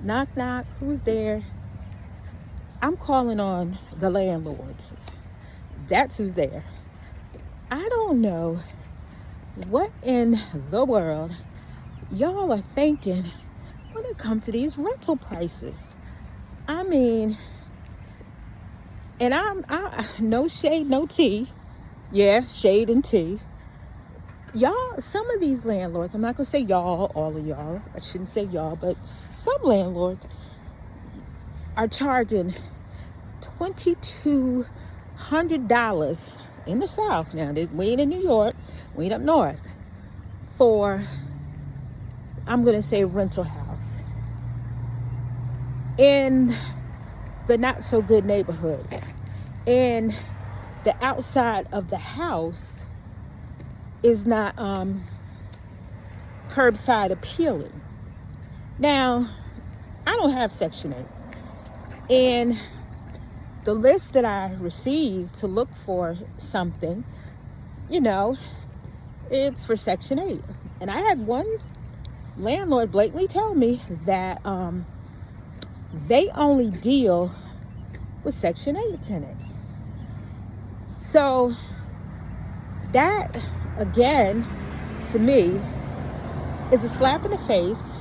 Knock, knock. Who's there? I'm calling on the landlords. That's who's there. I don't know what in the world y'all are thinking when it comes to these rental prices. I mean, and I no shade, no tea. Yeah, shade and tea. Y'all, some of these landlords, I'm not gonna say y'all, all of y'all. I shouldn't say y'all, but some landlords are charging $2,200 in the South. Now, we ain't in New York, we ain't up north, for, I'm gonna say, rental house in the not so good neighborhoods. And the outside of the house is not curbside appealing. Now, I don't have Section 8. And the list that I received to look for something, it's for Section 8. And I had one landlord blatantly tell me that they only deal with Section 8 tenants. So that, again, to me, is a slap in the face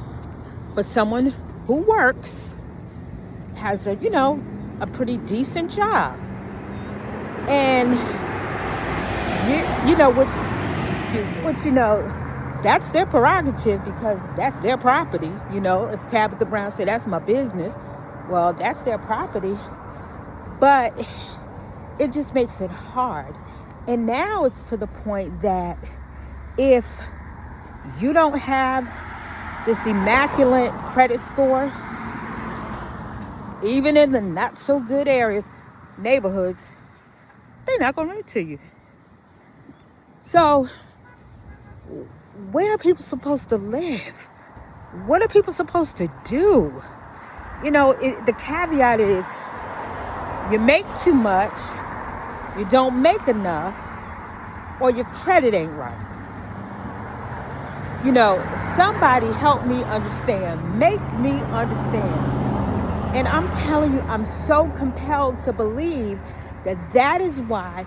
for someone who works, has a pretty decent job. And, that's their prerogative because that's their property. As Tabitha Brown said, that's my business. Well, that's their property. But it just makes it hard. And now it's to the point that if you don't have this immaculate credit score, even in the not so good areas, neighborhoods, they're not going to rent to you. So where are people supposed to live? What are people supposed to do? The caveat is you make too much, you don't make enough, or your credit ain't right. Somebody help me understand. Make me understand. And I'm telling you, I'm so compelled to believe that is why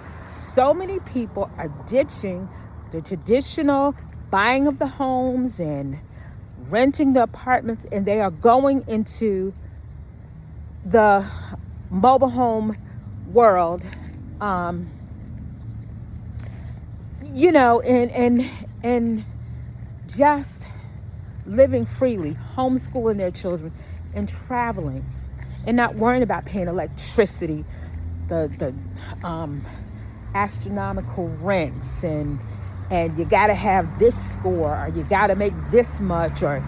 so many people are ditching the traditional buying of the homes and renting the apartments, and they are going into the mobile home world, and just living freely, homeschooling their children and traveling and not worrying about paying electricity, the astronomical rents, and you got to have this score, or you got to make this much, or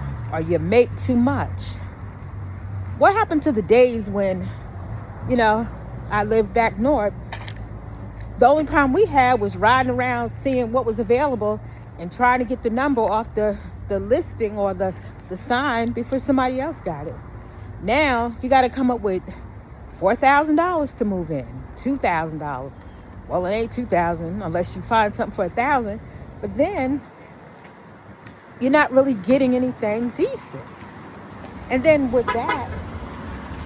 you make too much. What happened to the days when, I lived back north? The only problem we had was riding around seeing what was available and trying to get the number off the listing or the sign before somebody else got it. Now, you got to come up with $4,000 to move in, $2,000. Well, it ain't $2,000 unless you find something for $1,000. But then you're not really getting anything decent. And then with that,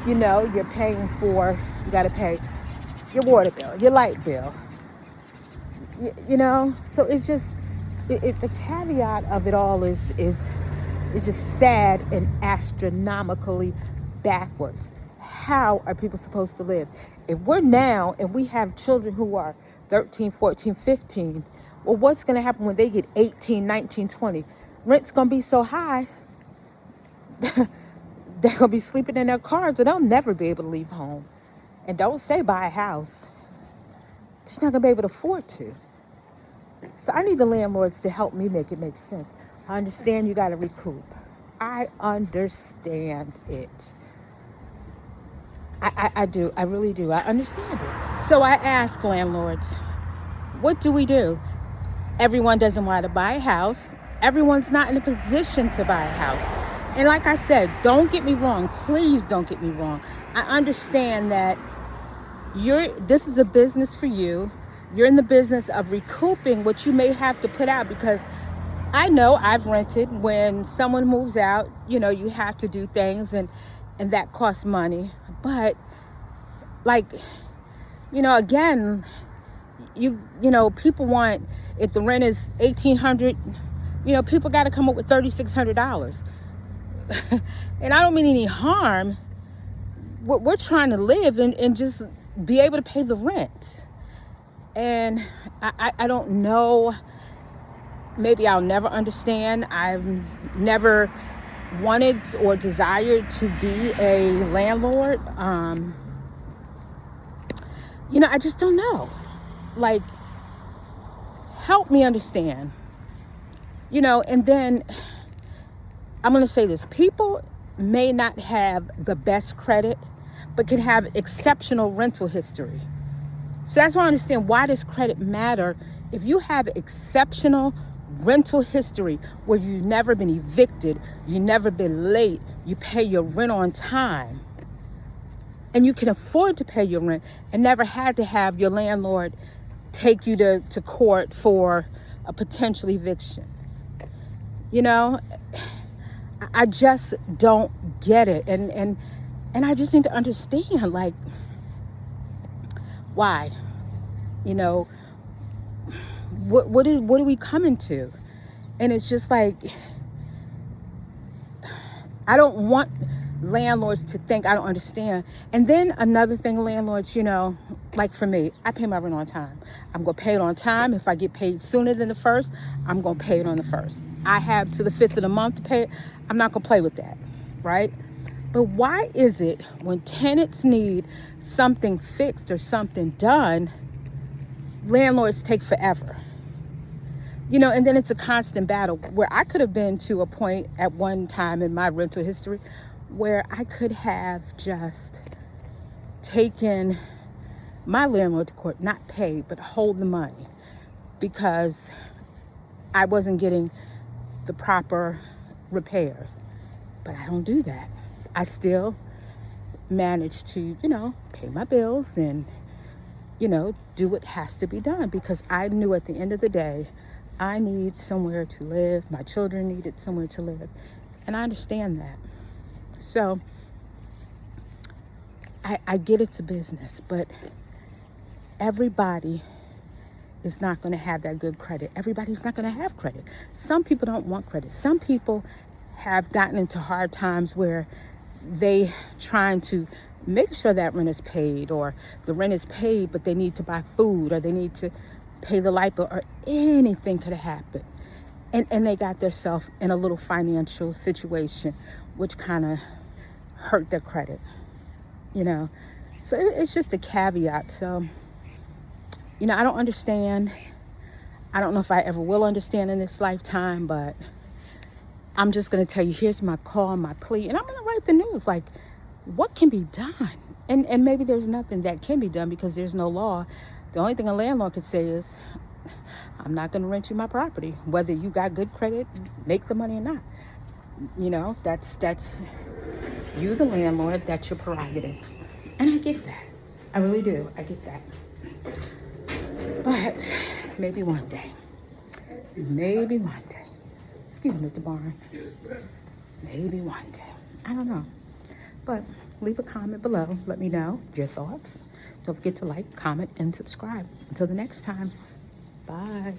you're paying for, you got to pay your water bill, your light bill. So it's just, the caveat of it all is just sad and astronomically backwards. How are people supposed to live? If we're now and we have children who are 13, 14, 15, well, what's going to happen when they get 18, 19, 20? Rent's going to be so high, they're going to be sleeping in their cars, and they'll never be able to leave home. And don't say buy a house. It's not going to be able to afford to. So I need the landlords to help me make it make sense. I understand you got to recoup. I understand it. I do. I really do. I understand it. So I ask landlords, what do we do? Everyone doesn't want to buy a house. Everyone's not in a position to buy a house. And like I said, don't get me wrong. Please don't get me wrong. I understand that this is a business for you. You're in the business of recouping what you may have to put out, because I know I've rented. When someone moves out, you have to do things, and that costs money. But like, again, people want, if the rent is $1,800, people got to come up with $3,600. And I don't mean any harm. We're trying to live and just be able to pay the rent. And I don't know. Maybe I'll never understand. I've never wanted or desired to be a landlord. I just don't know. Like, help me understand. And then I'm going to say this. People may not have the best credit, but can have exceptional rental history. So that's why I understand, why does credit matter? If you have exceptional rental history where you've never been evicted, you've never been late, you pay your rent on time, and you can afford to pay your rent and never had to have your landlord take you to court for a potential eviction. I just don't get it. And I just need to understand, like, why? What are we coming to? And it's just like, I don't want landlords to think I don't understand. And then another thing, landlords, like for me, I pay my rent on time. I'm going to pay it on time. If I get paid sooner than the 1st, I'm going to pay it on the 1st. I have to the 5th of the month to pay it. I'm not going to play with that, right? But why is it when tenants need something fixed or something done, landlords take forever? And then it's a constant battle, where I could have been to a point at one time in my rental history where I could have just taken my landlord to court, not paid, but hold the money, because I wasn't getting the proper repairs. But I don't do that. I still manage to, pay my bills and, do what has to be done, because I knew at the end of the day, I need somewhere to live. My children needed somewhere to live. And I understand that. So I get it's a business, but everybody is not going to have that good credit. Everybody's not going to have credit. Some people don't want credit. Some people have gotten into hard times where they trying to make sure that rent is paid, or the rent is paid, but they need to buy food, or they need to pay the light bill, or anything could have happened. And they got themselves in a little financial situation, which kind of hurt their credit, So it's just a caveat. So, I don't understand. I don't know if I ever will understand in this lifetime, but I'm just going to tell you, here's my call, my plea, and I'm going to write the news. Like, what can be done? And maybe there's nothing that can be done because there's no law. The only thing a landlord could say is, I'm not going to rent you my property, whether you got good credit, make the money or not. That's you, the landlord, that's your prerogative. And I get that. I really do. I get that. But maybe one day. Excuse me, Mr. Barn. Maybe one day. I don't know. But leave a comment below. Let me know your thoughts. Don't forget to like, comment, and subscribe. Until the next time. Bye.